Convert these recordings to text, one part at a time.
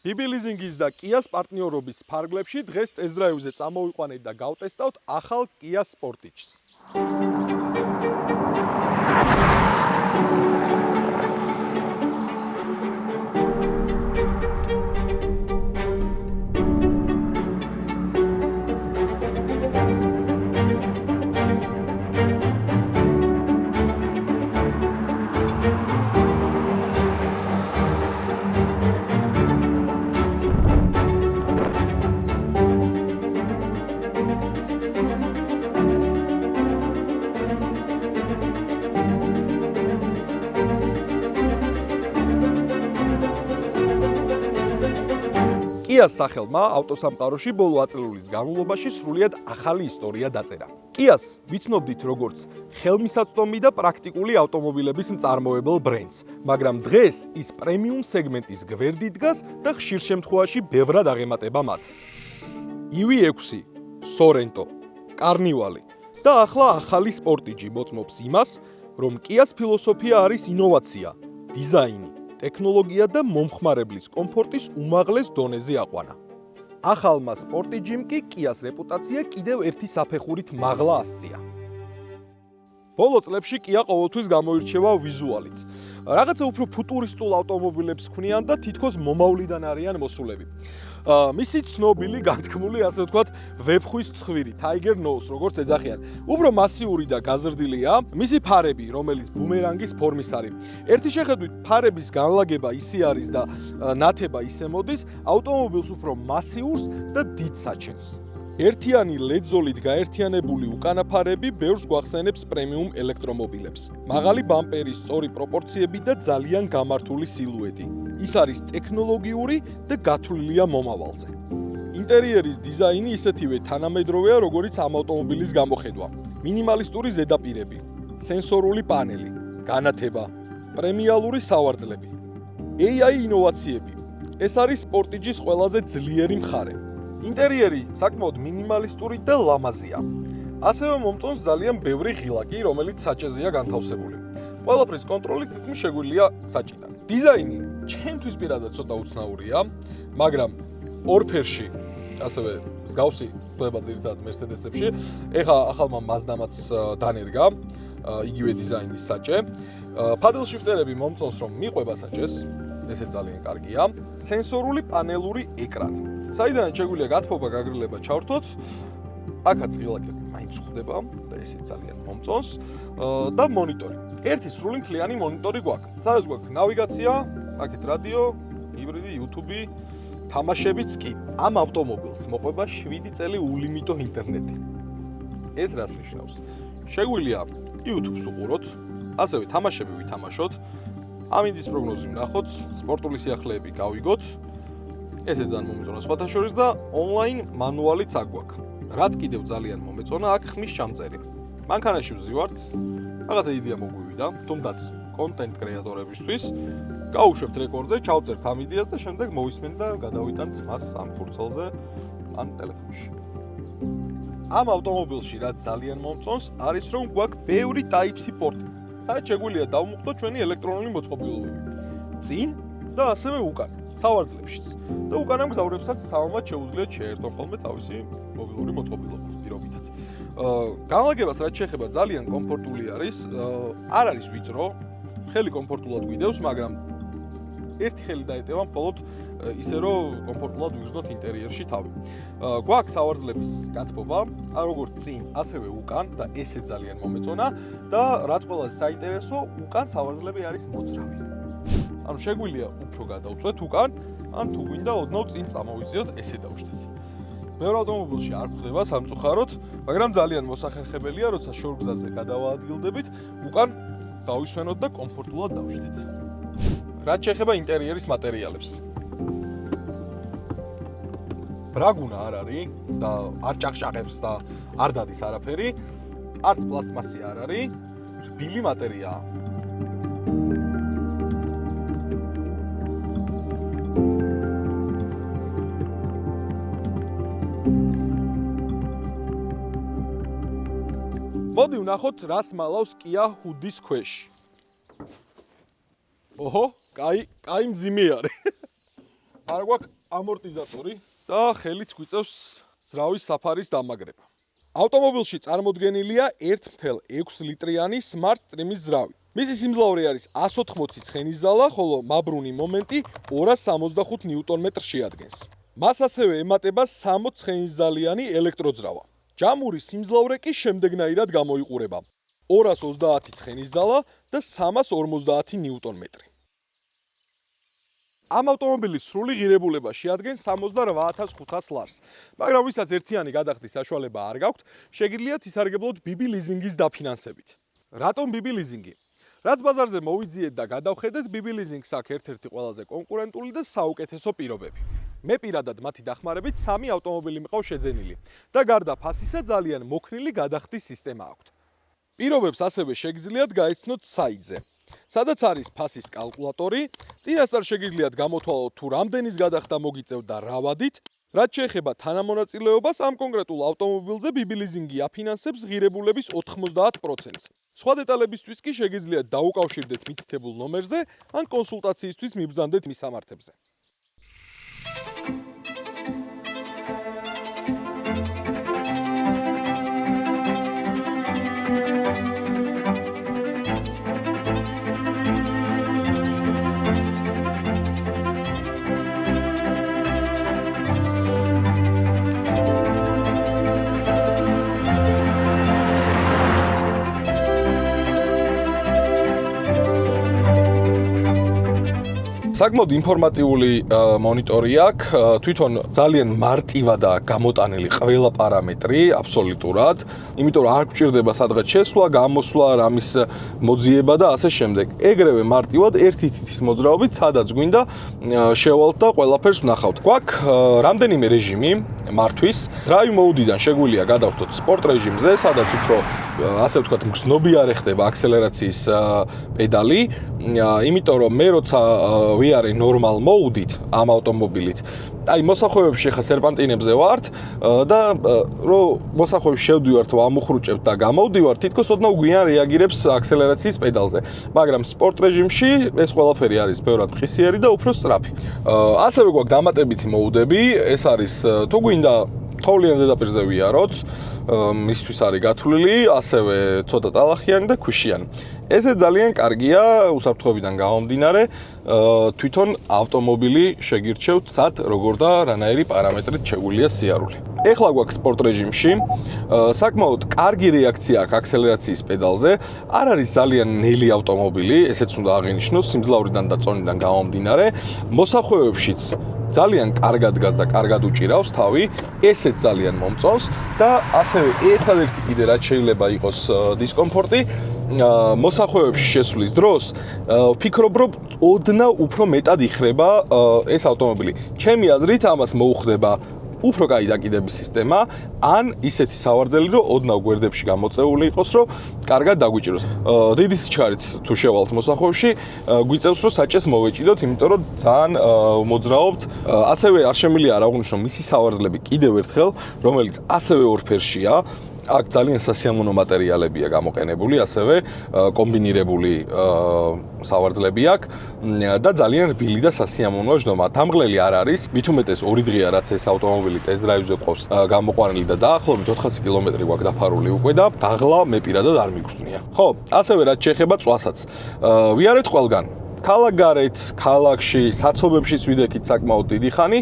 BB Leasing-ის და Kia-ს პარტნიორობის ფარგლებში დღეს ტესტ-დრაივზე წამოვიყვანეთ და გავტესტავთ ახალ Kia Sportage-ს. Kia-ს სახელმა ავტოსამყაროში ბოლო აწლეულის განმავლობაში სრულიად ახალი ისტორია დაწერა. Kia-ს ვიცნობდით როგორც ხელმისაწვდომი და პრაქტიკული ავტომობილების მწარმოებელ ბრენდს, მაგრამ დღეს ის პრემიუმ სეგმენტის გვერდით დგას და ხშირ შემთხვევაში ბევრად აღემატება მათ. EV6, Sorento, Carnival და ახლა ახალი Sportage მოწმობს იმას, რომ Kia-ს ფილოსოფია არის ინოვაცია, დიზაინი, ტექნოლოგია და მომხმარებლის კომფორტის უმაღლეს დონეზე აყვანა. ახალმა Sportage-მ კი Kia-ს რეპუტაცია კიდევ ერთი საფეხურით მაღლა ასწია. ბოლო წლებში Kia ყოველთვის გამოირჩევა ვიზუალით. რაღაცა უფრო ფუტურისტულ ავტომობილებს ქმნიან და თითქოს მომავლიდან არიან მოსულები. მისი ცნობილი განთქმული, ასე ვთქვათ, ვეფხვის ცხვირი, Tiger Nose, როგორც ეძახიან. უფრო მასიური და გაზრდილია მისი ფარები, რომელიც ბუმერანგის ფორმის არის. ერთი შეხედვით ფარების განლაგება ისე არის და ნათება ისე მოდის, ავტომობილს უფრო მასიურს და დიდს აჩენს. ერთიანი ლედზოლით გაერთიანებული უკანა ფარები ბევრს გვახსენებს პრემიუმ ელექტრომობილებს. მაღალი ბამპერის სწორი პროპორციები და ძალიან გამართული სილუეტი. ის არის ტექნოლოგიური და გათვლილია მომავალზე. ინტერიერის დიზაინი ისეთივე თანამედროვეა, როგორიც ამ ავტომობილის გამოხედვა. მინიმალისტური ზედაპირები, სენსორული პანელი, განათება, პრემიალური სავარძლები, AI ინოვაციები. ეს არის Sportage-ის ყველაზე ძლიერი მხარე. ინტერიერი საკმაოდ მინიმალისტური და ლამაზია. ასევე მომწონს ძალიან ბევრი ღილაკი, რომელიც საჭეზეა განთავსებული. ყველაფრის კონტროლი თითქმის შეგვიძლია საჭიდან. დიზაინი ჩემთვის პირადად ცოტა უცნაურია, მაგრამ ორ ფერში, ასევე მსგავსი ხდება ძირითადად Mercedes-ებში. ეხლა ახალმა Mazda-მაც დანერგა იგივე დიზაინის საჭე. Paddle shifter-ები მომწონს, რომ მიყვება საჭეს, ესე ძალიან კარგია. სენსორული პანელური ეკრანი. საიდანაც შეგვიძლია გათბობა, გაგრილება ჩავრთოთ. აქაც ღილაკები მაინც ხდება და ესე ძალიან მომწონს და მონიტორი. ერთი სრული მთლიანი მონიტორი გვაქვს. სადაც გვაქვს ნავიგაცია, აქეთ რადიო, ჰიბრიდი, YouTube, თამაშებიც კი. ამ ავტომობილს მოყვება 7 წელი ულიმიტო ინტერნეტი. ეს რას ნიშნავს? შეგვიძლია YouTube-ს უყუროთ, ასევე თამაშები ვითამაშოთ, ამინდის პროგნოზი ვნახოთ, სპორტული სიახლეები გავიგოთ. ესე ძალიან მომეწონა სხვათა შორის და ონლაინ მანუალიც აგვაქვს. რაც კიდევ ძალიან მომეწონა, აქ ხმის ჩამწერი. მანქანაში ვზივართ, რაღაცა იდეა მოგვივიდა, თუმდაც კონტენტ კრეატორებისთვის გავუშვებთ რეკორდზე, ჩავწერთ ამ იდეას და შემდეგ მოვისმენ და გადავიტანთ მას ამ ფურცელზე ან ტელეფონში. ამ ავტომობილში რაც ძალიან მომწონს, არის რომ გვაქვს ბევრი Type-C პორტი. სადაც შეგვიძლია დავმუხტოთ ჩვენი ელექტრონული მოწყობილობები. წინ და ასევე უკან, სავარძლებშიც. და უკანა მგზავრებსაც თავმად შეუძლიათ შეერთონ ხოლმე თავისი მობილური მოწყობილობა პირობითად. განლაგებას რაც შეეხება ძალიან კომფორტული არის, არ არის ვიწრო, ხელი კომფორტულად გვიდევს, მაგრამ ერთი ხელი დაეტევა მხოლოდ ისე რომ კომფორტულად ვიგრძნოთ ინტერიერში თავი. გვაქვს სავარძლების გათბობა, როგორც წინ, ასევე უკან და ესე ძალიან მომეწონა და რაც ყველაზე საინტერესო, უკან სავარძლები არის მოძრავი. ანუ შეგვიძლია უფრო გადავწვეთ უკან, ან თუ გვინდა ოდნავ წინ წამოვიზიოთ, ესე დავშტეთ. მეორე ავტომობილში არ გვხდება სამწუხაროდ, მაგრამ ძალიან მოსახერხებელია, როცა შორგზაზე გადავაადგილდებით, უკან დავისვენოთ და კომფორტულად დავშტეთ. რაც შეეხება ინტერიერის მატერიალებს. ბრაგუნა არ არის და არ ჭაღჭაღებს და არ დადის არაფერი, არც პლასტმასი არ არის, რბილი მატერიაა. მოდი ვნახოთ, რას მალავს Kia Hood-ის ქვეშ. ოჰო, კაი მძიმე არის. არ გვაქვს ამორტიზატორი და ხელით გვიწევს ძრავის საფარის დამაგრება. ავტომობილში წარმოდგენილია 1.6 ლიტრიანი Smart Trim-ის ძრავი. მისი სიმძლავრე არის 180 ცხენის ზალა, ხოლო მაბრუნი მომენტი 265 ნიუტონ-მეტრს შეადგენს. მას ასევე ემატება 60 ცხენისძალიანი ელექტროძრავა. ჯამური სიმძლავრე კი შემდეგნაირად გამოიყურება: 230 ცხენისძალა და 350 ნიუტონ-მეტრი. ამ ავტომობილის სრული ღირებულება შეადგენს 68,500 ლარს, მაგრამ ვისაც ერთიანი გადახდის საშუალება არ გაქვთ, შეგიძლიათ ისარგებლოთ BB ლიზინგის დაფინანსებით. რატომ BB ლიზინგი? რაც ბაზარზე მოვიძიეთ და გადავხედეთ, BB ლიზინგს აქვს ერთ-ერთი ყველაზე კონკურენტული და საუკეთესო პირობები. მე პირადად მათი დახმარებით 3 ავტომობილი მყავს შეძენილი და გარდა ფასისა ძალიან მოქნილი გადახდის სისტემა აქვთ. პირობებს ასევე შეგიძლიათ გაეცნოთ საიტზე, სადაც არის ფასის კალკულატორი, წინასწარ შეგიძლიათ გამოთვალოთ თუ რამდენის გადახდა მოგიწევთ და რა ვადით. რაც შეეხება თანამონაწილეობას, ამ კონკრეტულ ავტომობილზე BB ლიზინგი აფინანსებს ღირებულების 90%-ს. სხვა დეტალებისთვის კი შეგიძლიათ დაუკავშირდეთ მითითებულ ნომერზე ან კონსულტაციისთვის მიბრძანდეთ მის სამართებზე. საკმაოდ ინფორმატიული მონიტორი აქვს, თვითონ ძალიან მარტივადაა გამოტანილი ყველა პარამეტრი აბსოლუტურად, იმიტომ რომ არ გვჭირდება სადღაც შესვლა, გამოსვლა, რამის მოძიება და ასე შემდეგ. ეგრევე მარტივად ერთი თითის მოძრაობით სადაც გვინდა შევალთ და ყველაფერს ვნახავთ. გვაქვს რამდენიმე რეჟიმი მართვის. Drive mode-დან შეგვიძლია გადავხდოთ sport რეჟიმზე, სადაც უფრო ასე ვთქვათ, მგრძნობიარე ხდება აქსელერაციის პედალი, იმიტომ რომ მე როცა ვიარე normal mode-ით ამ ავტომობილით, აი მოსახვევებში ხა სერპანტინებზე ვართ და რომ მოსახვევში შევდივართ, ამოხრუჭებთ და გამოვდივართ, თითქოს ოდნავ გვიან რეაგირებს აქსელერაციის პედალზე, მაგრამ sport რეჟიმში ეს ყველაფერი არის ბევრად მყისიერი და უფრო სწრაფი. ასევე გვაქვს დამატებითი mode-ები, ეს არის თუ გვინდა თოვლიან ზედაპირზე ვიაროთ, მისთვის არის გათვლილი, ასევე ცოტა ტალახიანი და ქვიშიანი. ესე ძალიან კარგია უსაფრთხოებიდან გამომდინარე, თვითონ ავტომობილი შეგირჩევთ სად, როგორ და რანაირი პარამეტრით შეგვიძლია სიარული. ეხლა გვაქვს სპორტ რეჟიმში, საკმაოდ კარგი რეაქცია აქვს აქსელერაციის პედალზე, არ არის ძალიან ნელი ავტომობილი, ესეც უნდა აღინიშნოს სიმძლავრიდან და წონიდან გამომდინარე, მოსახვევებშიც ძალიან კარგად დგას და კარგად უჭირავს თავი, ესეც ძალიან მომწონს და ასევე ერთადერთი კიდე რაც შეიძლება იყოს დისკომფორტი, მოსახვევებში შესვლის დროს ვფიქრობ, რომ ოდნავ უფრო მეტად იხრება ეს ავტომობილი. ჩემი აზრით ამას მოუხდება უფრო კაი დაკიდების სისტემა, ან ისეთი სავარძელი, რომ ოდნავ გვერდებში გამოწეული იყოს, რომ კარგად დაგვიჭიროს. დიდი სიჩქარით თუ შევალთ მოსახვევში, გვიწევს, რომ საჭეს მოვეჭიდოთ, იმიტომ რომ ძალიან მოძრაობთ. ასევე არ შემიძლია არ აღვნიშნო მისი სავარძლები კიდევ ერთხელ, რომელიც ასევე ორფერშია. აქ ძალიან სასიამოვნო მატერიალებია გამოყენებული, ასევე კომბინირებული სავარძლები აქვს და ძალიან რბილი და სასიამოვნოა ჯდომა. დამღლელი არ არის, მით უმეტეს 2 დღეა რაც ეს ავტომობილი ტესტ-დრაივზე ყავს გამოყვანილი და დაახლოებით 400 კილომეტრი გვაქვს დაფარული უკვე და დაღლა მე პირადად არ მიგრძნია. ხო, ასევე რაც შეეხება წვასაც. ვიარეთ ყველგან. ქალაქგარეთ, ქალაქში, საცობებშიც ვიდექით საკმაოდ დიდი ხანი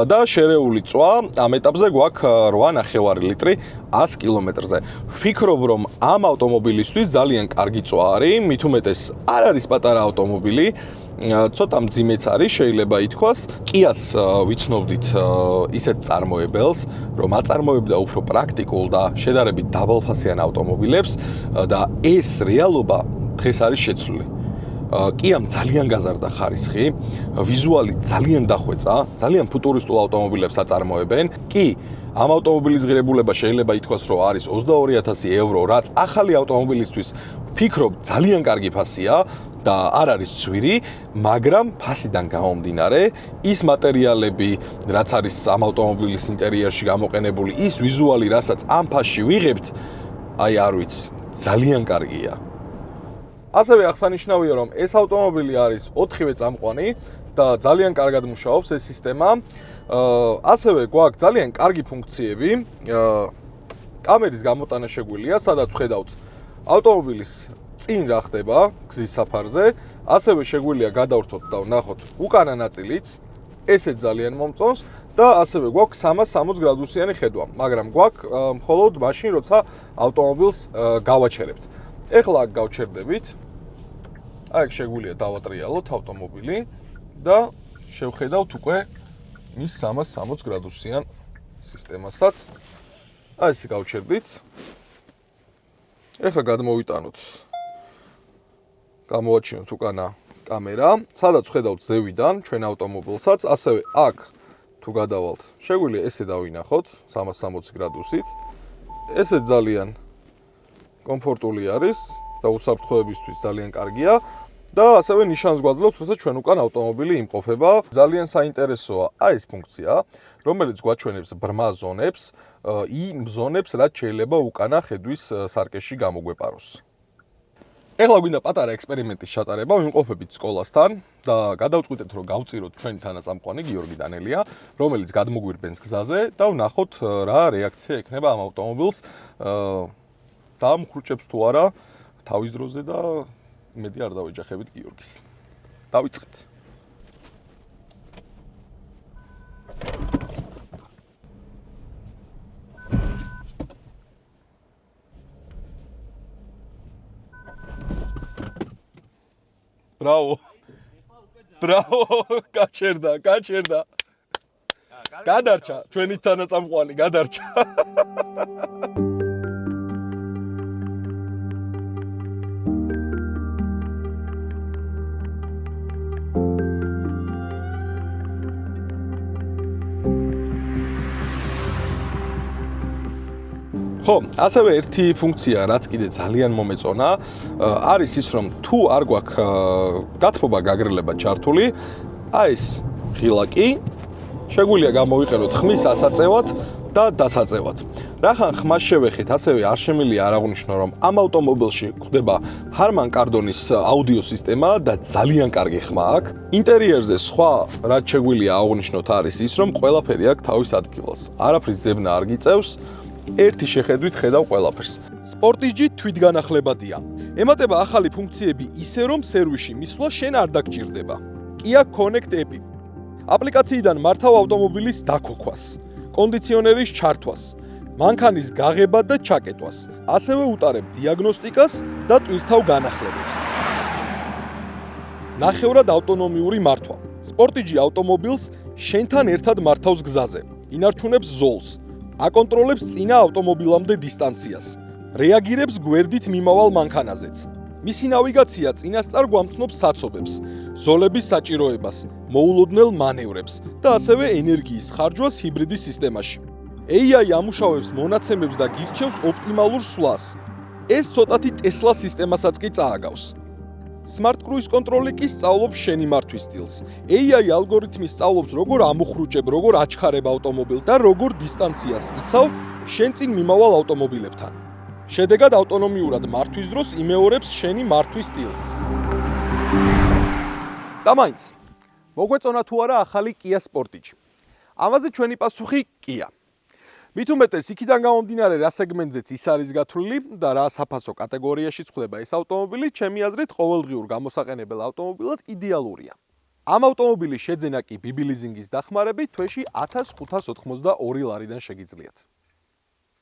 და შერეული წვა ამ ეტაპზე გვაქვს 8.5 ლიტრი 100 კილომეტრზე. ვფიქრობ, რომ ამ ავტომობილისთვის ძალიან კარგი წვა არის, მით უმეტეს არ არის პატარა ავტომობილი, ცოტა მძიმეც არის, შეიძლება ითქვას. კიას ვიცნობდით ისეთ წარმოებელს, რომ აწარმოებდა უფრო პრაქტიკულ და შედარებით დაბალფასიან ავტომობილებს და ეს რეალობა დღეს არის შეცვლილი. კიამ ძალიან გაზარდა ხარისხი, ვიზუალი ძალიან დახვეწა, ძალიან ფუტურისტულ ავტომობილებს აწარმოებენ. კი, ამ ავტომობილის ღირებულება შეიძლება ითქვას, რომ არის 22,000 ევრო, რაც ახალი ავტომობილისთვის ვფიქრობ ძალიან კარგი ფასია და არ არის ძვირი, მაგრამ ფასიდან გამომდინარე, ის მატერიალები, რაც არის ამ ავტომობილის ინტერიერში გამოყენებული, ის ვიზუალი, რასაც ამ ფასში ვიღებთ, აი არ ვიცი, ძალიან კარგია. ასევე აღსანიშნავია, რომ ეს ავტომობილი არის 4-ვე წამყვანი და ძალიან კარგად მუშაობს ეს სისტემა. ასევე გვაქვს ძალიან კარგი ფუნქციები. კამერის გამოტანა შეგვიძლია, სადაც ხედავთ ავტომობილის წინ რა ხდება გზის საფარზე. ასევე შეგვიძლია გადავრთოთ და ვნახოთ უკანა ნაწილიც. ესეც ძალიან მომწონს და ასევე გვაქვს 360 გრადუსიანი ხედვა, მაგრამ გვაქვს მხოლოდ მაშინ, როცა ავტომობილს გავაჩერებთ. ეხლა აქ გავჩერდებით. აქ შეგვიძლია დავატრიალოთ ავტომობილი და შევხედავთ უკვე მის 360 გრადუსიან სისტემასაც. აი ესე გავჩერდით. ეხლა გადმოვიტანოთ. გამოვაჩინოთ უკანა კამერა, სადაც ხედავთ ზევიდან ჩვენ ავტომობილსაც, ასევე აქ თუ გადავალთ, შეგვიძლია ესე დავინახოთ 360 გრადუსით. ესე ძალიან კომფორტული არის და უსაფრთხოებისთვის ძალიან კარგია და ასევე ნიშანს გვაძლევს, როცა ჩვენ უკან ავტომობილი იმყოფება. ძალიან საინტერესოა აი ეს ფუნქცია, რომელიც გვაჩვენებს ბრმა ზონებს, იმ ზონებს, რაც შეიძლება უკანა ხედვის სარკეში გამოგვეპაროს. ეხლა გვინდა პატარა ექსპერიმენტის ჩატარება, ვიმყოფებით სკოლასთან და გადავწყვიტეთ, რომ გავწიროთ ჩვენი თანაწამყვანი გიორგი დანელია, რომელიც გადმოგვირბენს გზაზე და ვნახოთ რა რეაქცია ექნება ამ ავტომობილს დაამხრუჭებს თუ არა თავის დროზე და იმედი არ დავეჯახებით გიორგის. დავიწყეთ. Bravo. Bravo, გაჩერდა. გადარჩა, ჩვენი თანაწამყვანი გადარჩა. ხო, ასევე ერთი ფუნქცია, რაც კიდე ძალიან მომეწონა, არის ის, რომ თუ არ გვაქვს გათბობა გაგრილება ჩართული, აი ეს ღილაკი შეგვიძლია გამოვიყენოთ ხმის ასაწევად და დასაწევად. რახან ხმას შევეხეთ, ასევე არ შემიძლია არ აღვნიშნო, რომ ამ ავტომობილში გვხვდება Harman Kardon-ის აუდიო სისტემა და ძალიან კარგი ხმა აქვს. ინტერიერზე სხვა რაც შეგვიძლია აღვნიშნოთ არის ის, რომ ყველაფერი აქვს თავის ადგილას. არაფრის ძებნა არ გიწევს. ერთი შეხედვით ხედავ ყველაფერს. Sportage თვითგანახლებადია. ემატება ახალი ფუნქციები ისე, რომ სერვისში მისვლა შენ არ დაგჭირდება. Kia Connect App. აპლიკაციიდან მართავ ავტომობილის დაქოქვას, კონდიციონერის ჩართვას, მანქანის გაღება და ჩაკეტვას. ასევე უტარებ დიაგნოსტიკას და ტვირთავ განახლებებს. ნახევრად ავტონომიური მართვა. Sportage ავტომობილს შენთან ერთად მართავს გზაზე. ინარჩუნებს ზოლს. აკონტროლებს წინა ავტომობილამდე დისტანციას. რეაგირებს გვერდით მიმავალ მანქანაზეც. მისი ნავიგაცია წინასწარ გვამცნობს საცობებს, ზოლების საჭიროებას, მოულოდნელ მანევრებს და ასევე ენერგიის ხარჯვას ჰიბრიდის სისტემაში. AI ამუშავებს მონაცემებს და გირჩევს ოპტიმალურ სვლას. ეს ცოტათი Tesla სისტემასაც კი წააგავს. Smart Cruise Control-ი კი სწავლობს შენი მართვის სტილს. AI ალგორითმი სწავლობს როგორ ამოხრუჭებ, როგორ აჩქარებ ავტომობილს და როგორ დისტანციას იცავ შენ წინ მიმავალ ავტომობილებთან. შედეგად ავტონომიურად მართვის დროს იმეორებს შენი მართვის სტილს. და მაინც, მოგვეწონა თუ არა ახალი Kia Sportage? ამაზე ჩვენი პასუხი კია. მით უმეტეს იქიდან გამომდინარე რა სეგმენტზეც ის არის გათვლილი და რა საფასო კატეგორიაში ხდება ეს ავტომობილი, ჩემი აზრით ყოველდღიურ გამოსაყენებელ ავტომობილად იდეალურია. ამ ავტომობილის შეძენა კი BB Leasing-ის დახმარებით თვეში 1582 ლარიდან შეგიძლიათ.